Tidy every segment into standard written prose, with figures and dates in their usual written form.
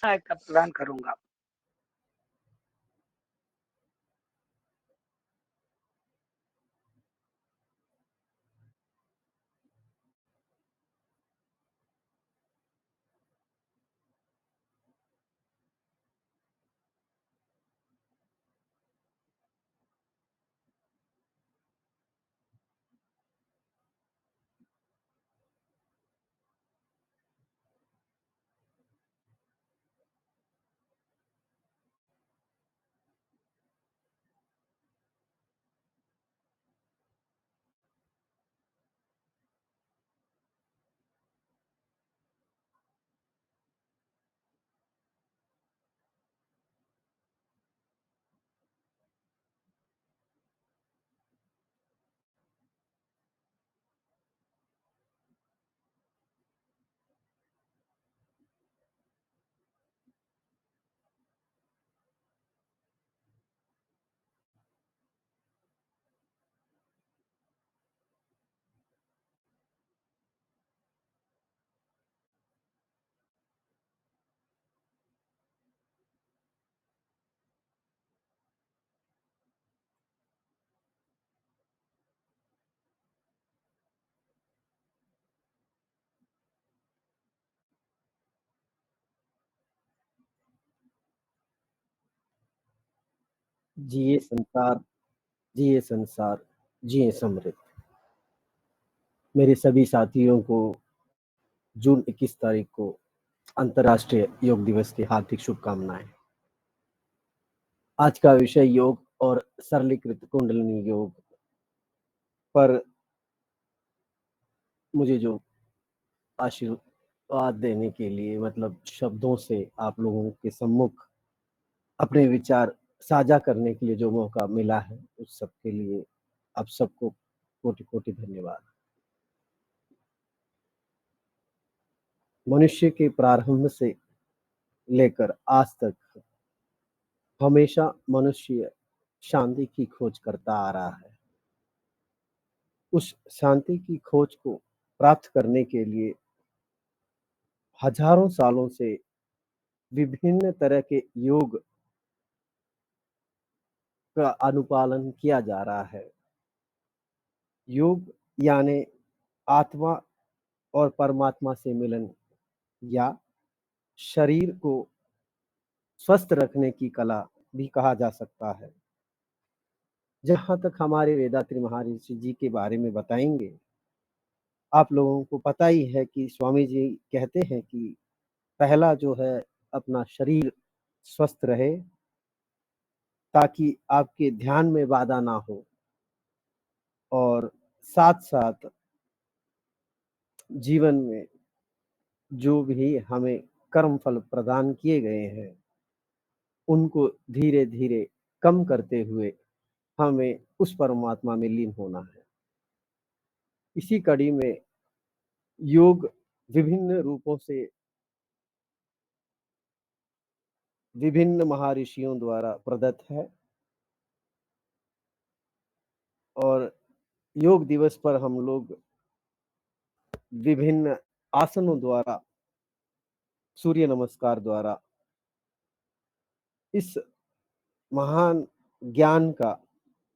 सहायता प्रदान करूँगा। जिए संसार, जिए संसार, जिए समृद्ध। मेरे सभी साथियों को जून 21 तारीख को अंतर्राष्ट्रीय योग दिवस की हार्दिक शुभकामनाएं। आज का विषय योग और सरलीकृत कुंडलिनी योग पर मुझे जो आशीर्वाद देने के लिए मतलब शब्दों से आप लोगों के सम्मुख अपने विचार साझा करने के लिए जो मौका मिला है उस सब के लिए आप सबको कोटि-कोटि धन्यवाद। मनुष्य के प्रारंभ से लेकर आज तक हमेशा मनुष्य शांति की खोज करता आ रहा है। उस शांति की खोज को प्राप्त करने के लिए हजारों सालों से विभिन्न तरह के योग का अनुपालन किया जा रहा है। योग यानी आत्मा और परमात्मा से मिलन या शरीर को स्वस्थ रखने की कला भी कहा जा सकता है। जहाँ तक हमारे वेदात्री महर्षि जी के बारे में बताएंगे, आप लोगों को पता ही है कि स्वामी जी कहते हैं कि पहला जो है अपना शरीर स्वस्थ रहे ताकि आपके ध्यान में बाधा ना हो और साथ-साथ जीवन में जो भी हमें कर्म फल प्रदान किए गए हैं, उनको धीरे-धीरे कम करते हुए हमें उस परमात्मा में लीन होना है। इसी कड़ी में योग विभिन्न रूपों से विभिन्न महर्षियों द्वारा प्रदत्त है और योग दिवस पर हम लोग विभिन्न आसनों द्वारा, सूर्य नमस्कार द्वारा इस महान ज्ञान का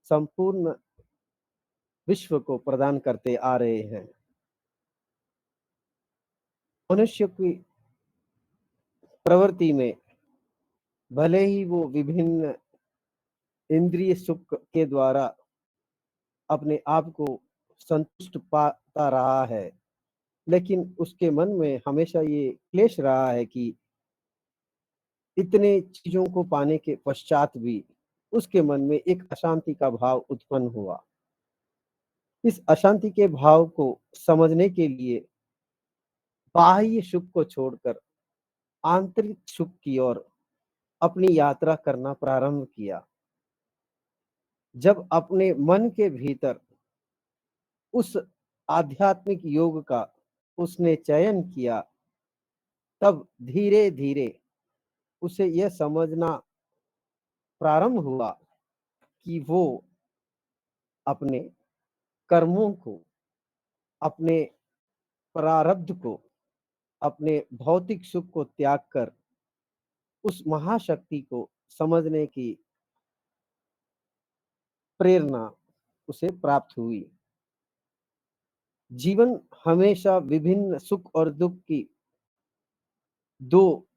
संपूर्ण विश्व को प्रदान करते आ रहे हैं। मनुष्य की प्रवृत्ति में भले ही वो विभिन्न इंद्रिय सुख के द्वारा अपने आप को संतुष्ट पाता रहा है, लेकिन उसके मन में हमेशा ये क्लेश रहा है कि इतने चीजों को पाने के पश्चात भी उसके मन में एक अशांति का भाव उत्पन्न हुआ। इस अशांति के भाव को समझने के लिए बाह्य सुख को छोड़कर आंतरिक सुख की ओर अपनी यात्रा करना प्रारंभ किया। जब अपने मन के भीतर उस आध्यात्मिक योग का उसने चयन किया, तब धीरे-धीरे उसे यह समझना प्रारंभ हुआ कि वो अपने कर्मों को, अपने प्रारब्ध को, अपने भौतिक सुख को त्याग कर उस महाशक्ति को समझने की प्रेरणा उसे प्राप्त हुई। जीवन हमेशा विभिन्न सुख और दुःख की 2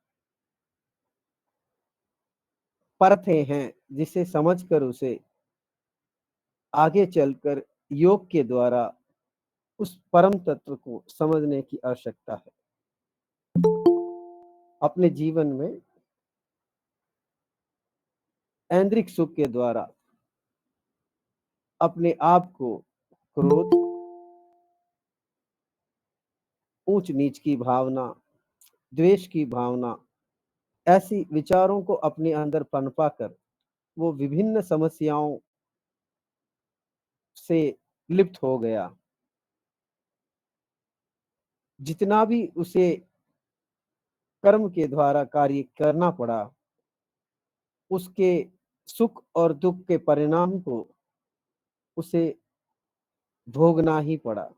परतें हैं, जिसे समझकर उसे आगे चलकर योग के द्वारा उस परम तत्व को समझने की आवश्यकता है। अपने जीवन में ऐंद्रिक सुख के द्वारा अपने आप को क्रोध, ऊंच-नीच की भावना, द्वेष की भावना, ऐसी विचारों को अपने अंदर पनपा कर वो विभिन्न समस्याओं से लिप्त हो गया। जितना भी उसे कर्म के द्वारा कार्य करना पड़ा, उसके सुख और दुःख के परिणाम को उसे भोगना ही पड़ा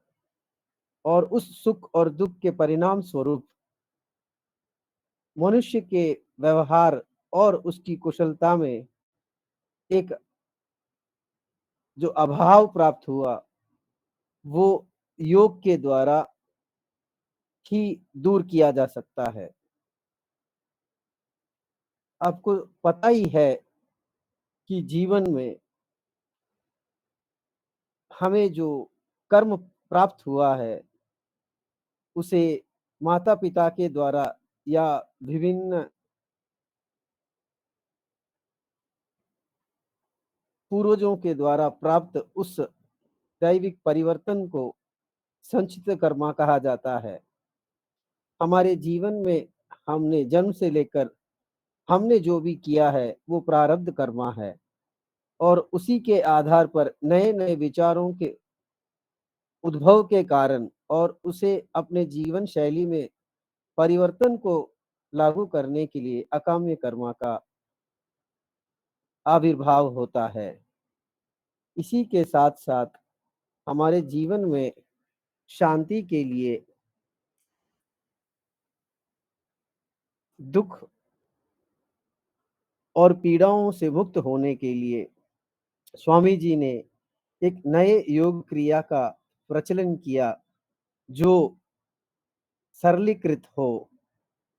और उस सुख और दुःख के परिणाम स्वरूप मनुष्य के व्यवहार और उसकी कुशलता में एक जो अभाव प्राप्त हुआ, वो योग के द्वारा ही दूर किया जा सकता है। आपको पता ही है कि जीवन में हमें जो कर्म प्राप्त हुआ है, उसे माता-पिता के द्वारा या विभिन्न पूर्वजों के द्वारा प्राप्त उस दैविक परिवर्तन को संचित कर्मा कहा जाता है। हमारे जीवन में हमने जन्म से लेकर हमने जो भी किया है, वो प्रारब्ध कर्मा है और उसी के आधार पर नए-नए विचारों के उद्भव के कारण और उसे अपने जीवन शैली में परिवर्तन को लागू करने के लिए अकाम्य कर्मा का आविर्भाव होता है। इसी के साथ-साथ हमारे जीवन में शांति के लिए दुःख और पीड़ाओं से मुक्त होने के लिए स्वामी जी ने एक नए योग क्रिया का प्रचलन किया, जो सरलीकृत हो,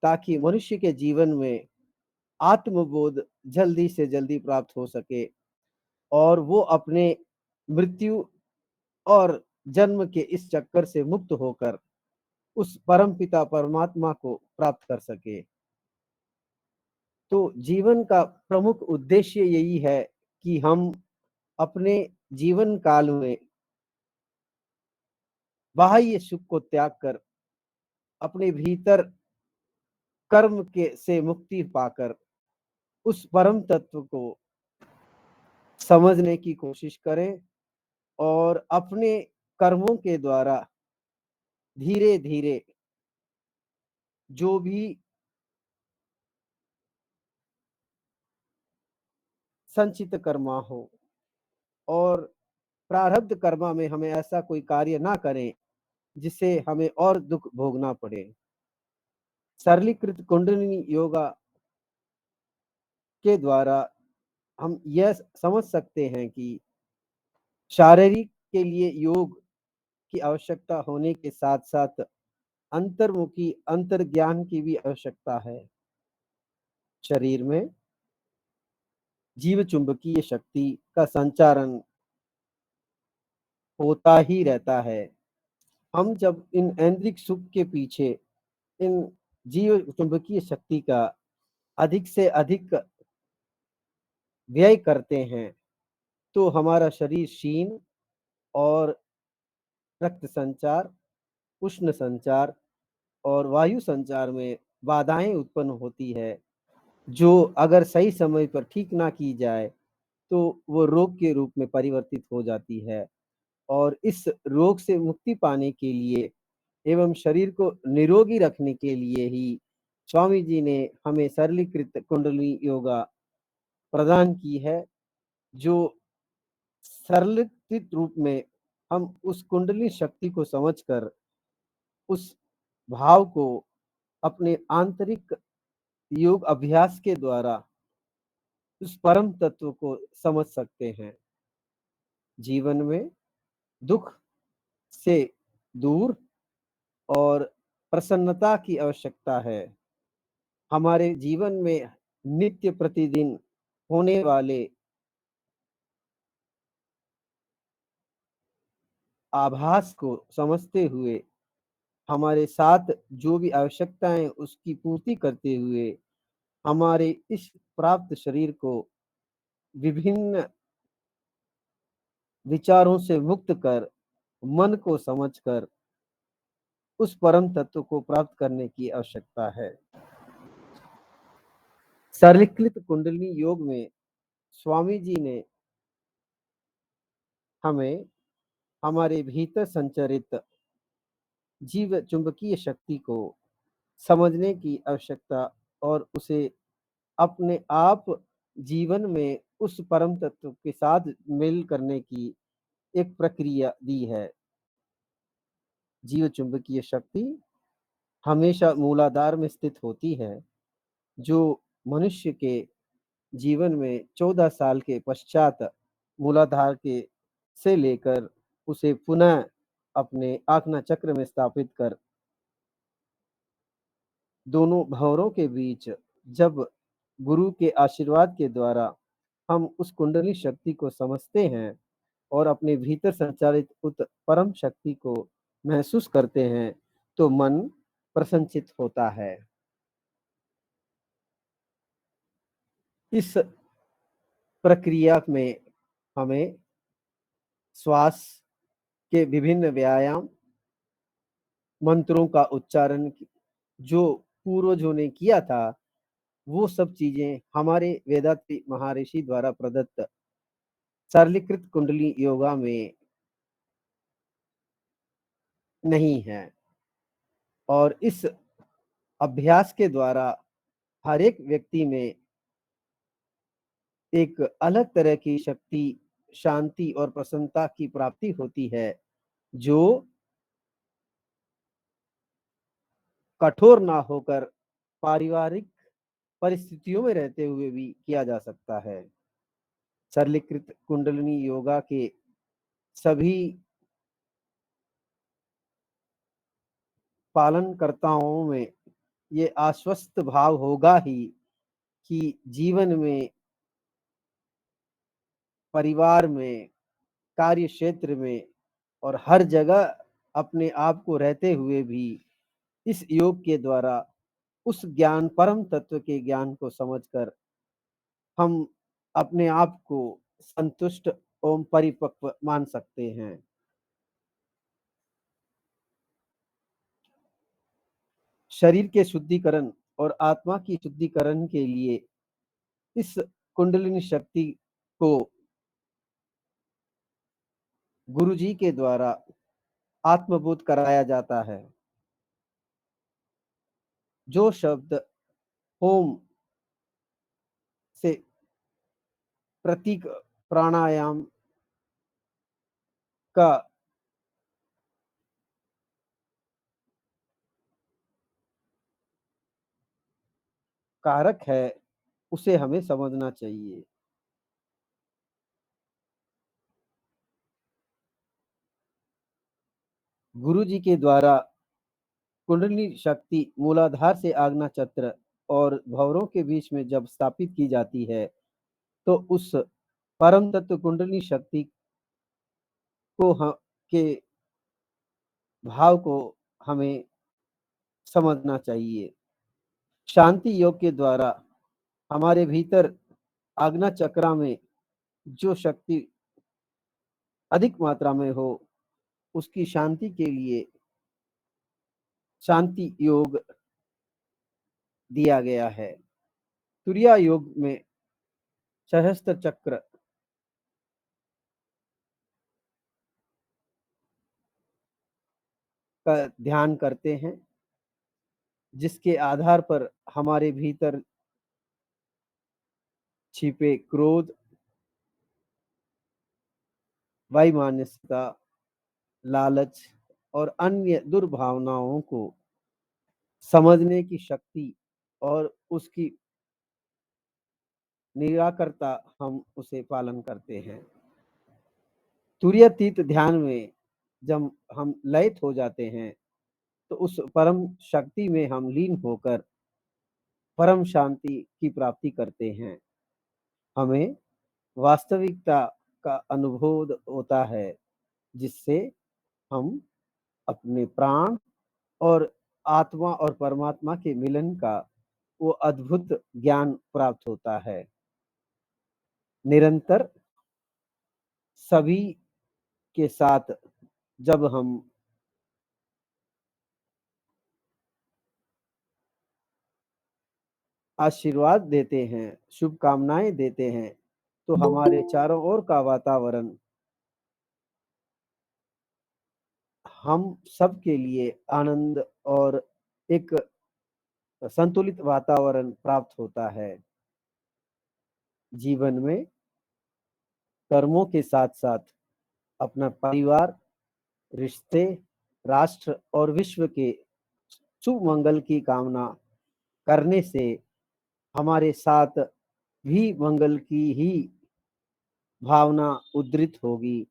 ताकि मनुष्य के जीवन में आत्मबोध जल्दी से जल्दी प्राप्त हो सके और वो अपने मृत्यु और जन्म के इस चक्कर से मुक्त होकर उस परमपिता परमात्मा को प्राप्त कर सके। तो जीवन का प्रमुख उद्देश्य यही है कि हम अपने जीवन काल में बाह्य सुख को त्याग कर अपने भीतर कर्म के से मुक्ति पाकर उस परम तत्व को समझने की कोशिश करें और अपने कर्मों के द्वारा धीरे-धीरे जो भी संचित कर्मा हो और प्रारब्ध कर्मा में हमें ऐसा कोई कार्य ना करें, जिससे हमें और दुःख भोगना पड़े। सरलीकृत कुंडलिनी योगा के द्वारा हम यह समझ सकते हैं कि शारीरिक के लिए योग की आवश्यकता होने के साथ-साथ अंतर्मुखी अंतर्ज्ञान की भी आवश्यकता है। शरीर में जीव चुंबकीय शक्ति का संचारण होता ही रहता है। हम जब इन ऐंद्रिक सुख के पीछे इन जीव चुंबकीय शक्ति का अधिक से अधिक व्यय करते हैं, तो हमारा शरीर क्षीण और रक्त संचार, उष्ण संचार और वायु संचार में बाधाएँ उत्पन्न होती है, जो अगर सही समय पर ठीक ना की जाए, तो वो रोग के रूप में परिवर्तित हो जाती है और इस रोग से मुक्ति पाने के लिए एवं शरीर को निरोगी रखने के लिए ही स्वामी जी ने हमें सरलीकृत कुंडली योगा प्रदान की है, जो सरलीकृत रूप में हम उस कुंडली शक्ति को समझकर उस भाव को अपने आंतरिक योग अभ्यास के द्वारा उस परम तत्व को समझ सकते हैं। जीवन में दुःख से दूर और प्रसन्नता की आवश्यकता है। हमारे जीवन में नित्य प्रतिदिन होने वाले आभास को समझते हुए, हमारे साथ जो भी आवश्यकताएँ उसकी पूर्ति करते हुए, हमारे इस प्राप्त शरीर को विभिन्न विचारों से मुक्त कर, मन को समझकर उस परम तत्व को प्राप्त करने की आवश्यकता है। सरलीकृत कुंडलिनी योग में स्वामी जी ने हमें हमारे भीतर संचरित जीव चुंबकीय शक्ति को समझने की आवश्यकता और उसे अपने आप जीवन में उस परम तत्व के साथ मेल करने की एक प्रक्रिया दी है। जीव चुंबकीय शक्ति हमेशा मूलाधार में स्थित होती है, जो मनुष्य के जीवन में 14 साल के पश्चात मूलाधार के से लेकर उसे पुनः अपने आज्ञा चक्र में स्थापित कर दोनों भंवरों के बीच जब गुरु के आशीर्वाद के द्वारा हम उस कुंडली शक्ति को समझते हैं और अपने भीतर संचालित उस परम शक्ति को महसूस करते हैं, तो मन प्रसन्नचित्त होता है। इस प्रक्रिया में हमें श्वास के विभिन्न व्यायाम, मंत्रों का उच्चारण जो पूर्वजों ने किया था, वो सब चीजें हमारे वेदांती महर्षि द्वारा प्रदत्त सरलीकृत कुंडली योगा में नहीं है। और इस अभ्यास के द्वारा हर एक व्यक्ति में एक अलग तरह की शक्ति, शांति और प्रसन्नता की प्राप्ति होती है, जो कठोर ना होकर पारिवारिक परिस्थितियों में रहते हुए भी किया जा सकता है। सरलीकृत कुंडलिनी योगा के सभी पालनकर्ताओं में ये आश्वस्त भाव होगा ही कि जीवन में, परिवार में, कार्य क्षेत्र में और हर जगह अपने आप को रहते हुए भी इस योग के द्वारा उस ज्ञान, परम तत्व के ज्ञान को समझकर हम अपने आप को संतुष्ट एवं परिपक्व मान सकते हैं। शरीर के शुद्धिकरण और आत्मा की शुद्धिकरण के लिए इस कुंडलिनी शक्ति को गुरु जी के द्वारा आत्मबोध कराया जाता है। जो शब्द ओम से प्रतीक प्राणायाम का कारक है, उसे हमें समझना चाहिए। गुरु जी के द्वारा कुंडलिनी शक्ति मूलाधार से आज्ञा चक्र और भंवरों के बीच में जब स्थापित की जाती है, तो उस परम तत्व कुंडलिनी शक्ति को के भाव को हमें समझना चाहिए। शांति योग के द्वारा हमारे भीतर आज्ञा चक्रा में जो शक्ति अधिक मात्रा में हो, उसकी शांति के लिए शांति योग दिया गया है। तुरिया योग में सहस्त्र चक्र का ध्यान करते हैं, जिसके आधार पर हमारे भीतर छिपे क्रोध, वैमनस्यता, लालच और अन्य दुर्भावनाओं को समझने की शक्ति और उसकी निराकरता हम उसे पालन करते हैं। तुरीयातीत ध्यान में जब हम लयित हो जाते हैं, तो उस परम शक्ति में हम लीन होकर परम शांति की प्राप्ति करते हैं। हमें वास्तविकता का अनुभव होता है, जिससे हम अपने प्राण और आत्मा और परमात्मा के मिलन का वो अद्भुत ज्ञान प्राप्त होता है। निरंतर सभी के साथ जब हम आशीर्वाद देते हैं, शुभकामनाएँ देते हैं, तो हमारे चारों ओर का वातावरण हम सबके लिए आनंद और एक संतुलित वातावरण प्राप्त होता है। जीवन में कर्मों के साथ-साथ अपना परिवार, रिश्ते, राष्ट्र और विश्व के शुभ मंगल की कामना करने से हमारे साथ भी मंगल की ही भावना उद्धृत होगी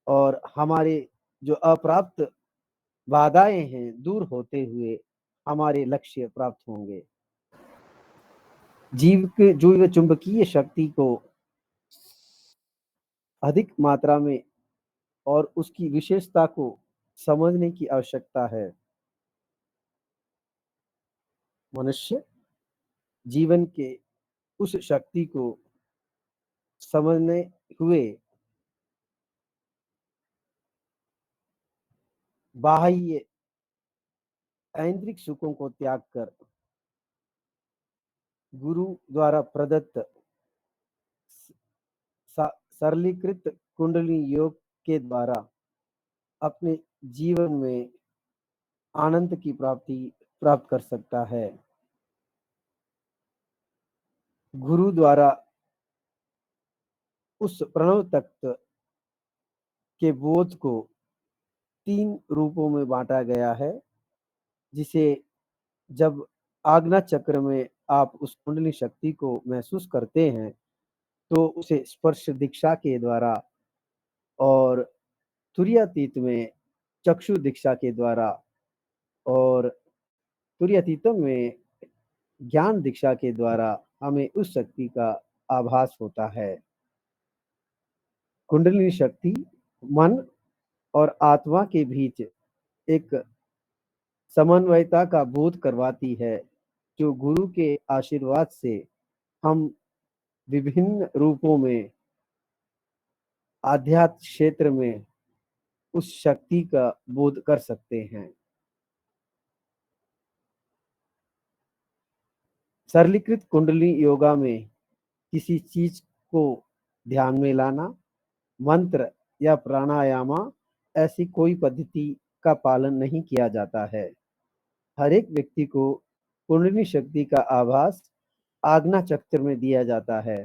और हमारे जो अप्राप्त बाधाएँ हैं, दूर होते हुए हमारे लक्ष्य प्राप्त होंगे। जीव चुंबकीय शक्ति को अधिक मात्रा में और उसकी विशेषता को समझने की आवश्यकता है। मनुष्य जीवन के उस शक्ति को समझने हुए बाह्य ऐन्द्रिक सुखों को त्याग कर गुरु द्वारा प्रदत्त स सरलीकृत कुंडली योग के द्वारा अपने जीवन में आनंद की प्राप्त कर सकता है। गुरु द्वारा उस प्रणव तत्व के बोध को 3 रूपों में बाँटा गया है, जिसे जब आज्ञा चक्र में आप उस कुंडली शक्ति को महसूस करते हैं, तो उसे स्पर्श दीक्षा के द्वारा और तुरीयातीत में चक्षु दीक्षा के द्वारा और तुरीयातीतम में ज्ञान दीक्षा के द्वारा हमें उस शक्ति का आभास होता है। कुंडलिनी शक्ति मन और आत्मा के बीच एक समन्वयता का बोध करवाती है, जो गुरु के आशीर्वाद से हम विभिन्न रूपों में आध्यात्म क्षेत्र में उस शक्ति का बोध कर सकते हैं। सरलीकृत कुंडली योगा में किसी चीज को ध्यान में लाना, मंत्र या प्राणायामा ऐसी कोई पद्धति का पालन नहीं किया जाता है। हर एक व्यक्ति को कुंडलिनी शक्ति का आभास आज्ञा चक्र में दिया जाता है।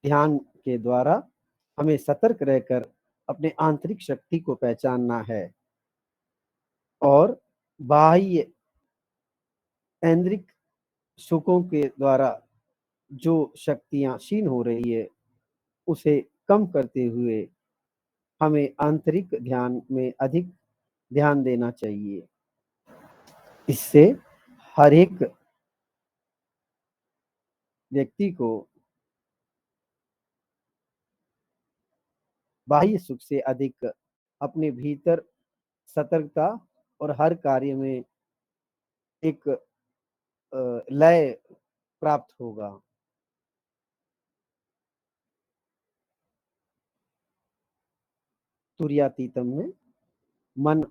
ध्यान के द्वारा हमें सतर्क रहकर अपने आंतरिक शक्ति को पहचानना है और बाह्य ऐन्द्रिक सुखों के द्वारा जो शक्तियाँ क्षीण हो रही है, उसे कम करते हुए हमें आंतरिक ध्यान में अधिक ध्यान देना चाहिए। इससे हर एक व्यक्ति को बाह्य सुख से अधिक अपने भीतर सतर्कता और हर कार्य में एक लय प्राप्त होगा। तुरीयातीतम में मन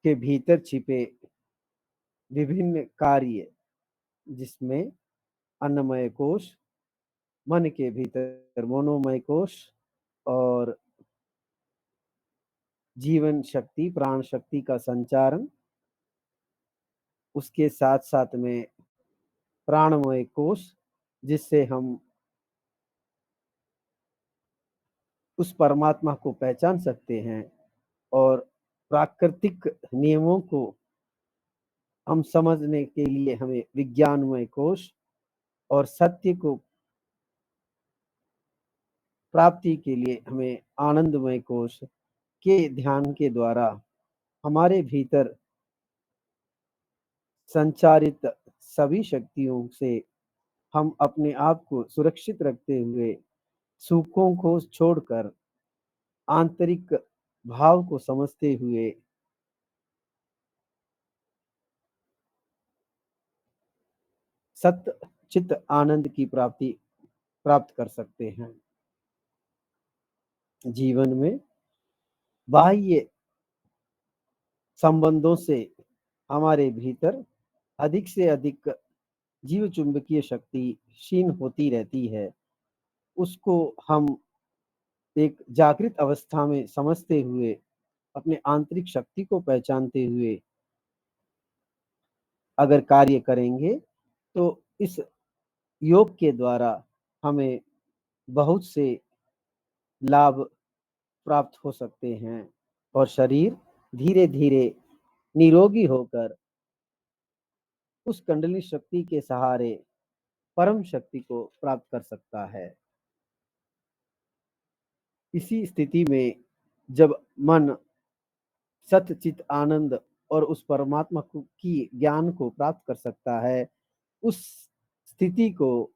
के भीतर छिपे विभिन्न कार्य, जिसमें अन्नमय कोश, मन के भीतर मनोमय कोश और जीवन शक्ति, प्राण शक्ति का संचारण, उसके साथ-साथ में प्राणमय कोश, जिससे हम उस परमात्मा को पहचान सकते हैं और प्राकृतिक नियमों को हम समझने के लिए हमें विज्ञानमय कोश और सत्य को प्राप्ति के लिए हमें आनंदमय कोश के ध्यान के द्वारा हमारे भीतर संचारित सभी शक्तियों से हम अपने आप को सुरक्षित रखते हुए सुखों को छोड़कर आंतरिक भाव को समझते हुए सत्य चित्त आनंद की प्राप्ति प्राप्त कर सकते हैं। जीवन में बाह्य संबंधों से हमारे भीतर अधिक से अधिक जीव चुंबकीय शक्ति क्षीण होती रहती है। उसको हम एक जागृत अवस्था में समझते हुए अपने आंतरिक शक्ति को पहचानते हुए अगर कार्य करेंगे तो इस योग के द्वारा हमें बहुत से लाभ प्राप्त हो सकते हैं और शरीर धीरे धीरे निरोगी होकर उस कुंडली शक्ति के सहारे परम शक्ति को प्राप्त कर सकता है। इसी स्थिति में जब मन सत चित आनंद और उस परमात्मा की ज्ञान को प्राप्त कर सकता है, उस स्थिति को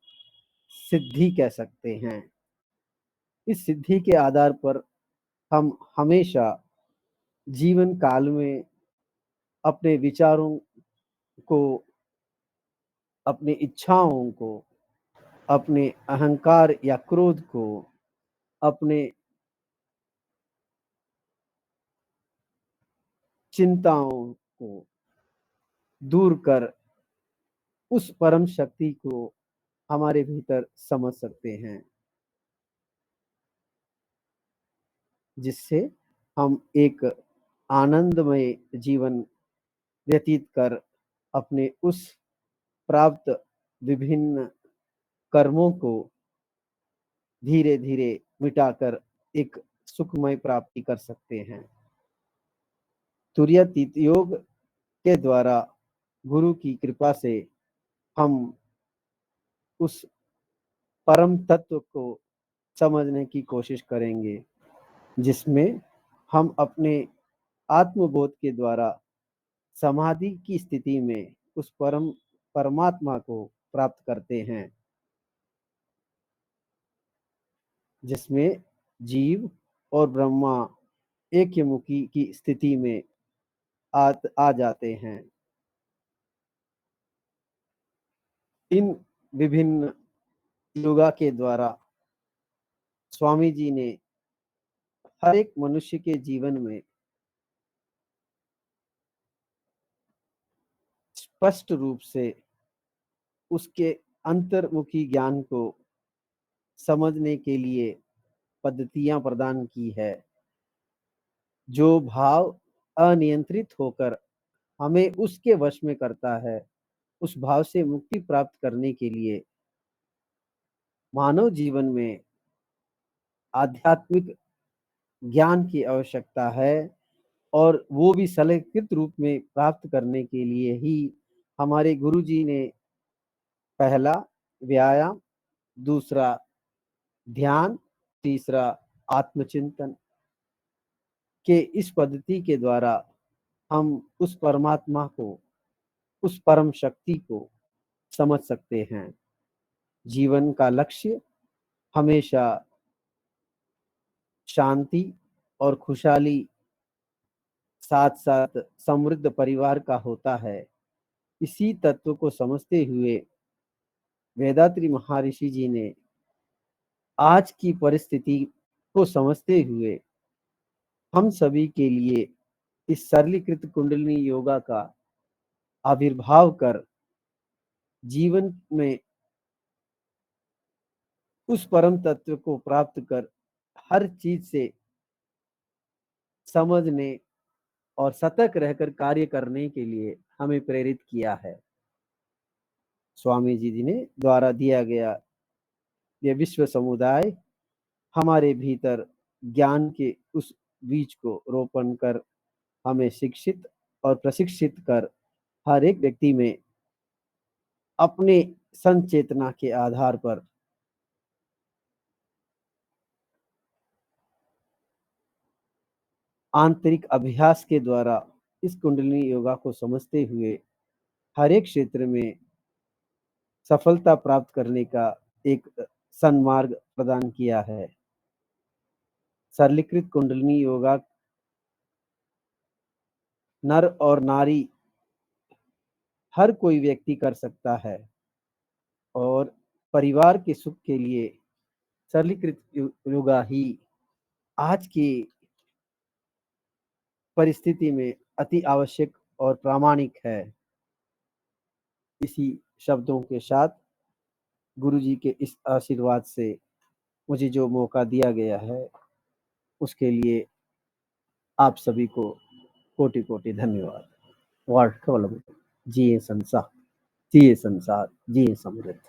सिद्धि कह सकते हैं। इस सिद्धि के आधार पर हम हमेशा जीवन काल में अपने विचारों को, अपनी इच्छाओं को, अपने अहंकार या क्रोध को, अपने चिंताओं को दूर कर उस परम शक्ति को हमारे भीतर समझ सकते हैं, जिससे हम एक आनंदमय जीवन व्यतीत कर अपने उस प्राप्त विभिन्न कर्मों को धीरे धीरे मिटाकर एक सुखमय प्राप्ति कर सकते हैं। तुर्यातीत योग के द्वारा गुरु की कृपा से हम उस परम तत्व को समझने की कोशिश करेंगे, जिसमें हम अपने आत्मबोध के द्वारा समाधि की स्थिति में उस परमात्मा को प्राप्त करते हैं, जिसमें जीव और ब्रह्मा एकमुखी की स्थिति में आ जाते हैं। इन विभिन्न योगा के द्वारा स्वामी जी ने हर एक मनुष्य के जीवन में स्पष्ट रूप से उसके अंतर्मुखी ज्ञान को समझने के लिए पद्धतियां प्रदान की है। जो भाव अनियंत्रित होकर हमें उसके वश में करता है, उस भाव से मुक्ति प्राप्त करने के लिए मानव जीवन में आध्यात्मिक ज्ञान की आवश्यकता है और वो भी सलंकृत रूप में प्राप्त करने के लिए ही हमारे गुरुजी ने पहला व्यायाम, दूसरा ध्यान, तीसरा आत्मचिंतन के इस पद्धति के द्वारा हम उस परमात्मा को, उस परम शक्ति को समझ सकते हैं। जीवन का लक्ष्य हमेशा शांति और खुशहाली साथ साथ समृद्ध परिवार का होता है। इसी तत्व को समझते हुए वेदात्री महर्षि जी ने आज की परिस्थिति को समझते हुए हम सभी के लिए इस सरलीकृत कुंडलिनी योगा का आविर्भाव कर जीवन में उस परम तत्व को प्राप्त कर हर चीज से समझने और सतर्क रहकर कार्य करने के लिए हमें प्रेरित किया है। स्वामी जी ने द्वारा दिया गया ये विश्व समुदाय हमारे भीतर ज्ञान के उस बीज को रोपण कर हमें शिक्षित और प्रशिक्षित कर हर एक व्यक्ति में अपने संचेतना के आधार पर आंतरिक अभ्यास के द्वारा इस कुंडलिनी योगा को समझते हुए हर एक क्षेत्र में सफलता प्राप्त करने का एक सन्मार्ग प्रदान किया है। सरलीकृत कुंडलिनी योगा नर और नारी हर कोई व्यक्ति कर सकता है और परिवार के सुख के लिए सरलीकृत योगा ही आज की परिस्थिति में अति आवश्यक और प्रामाणिक है। इसी शब्दों के साथ गुरुजी के इस आशीर्वाद से मुझे जो मौका दिया गया है उसके लिए आप सभी को कोटि-कोटि धन्यवाद। वार्ड कवलम जिए संसार, जिए संसार, जिए समृद्ध।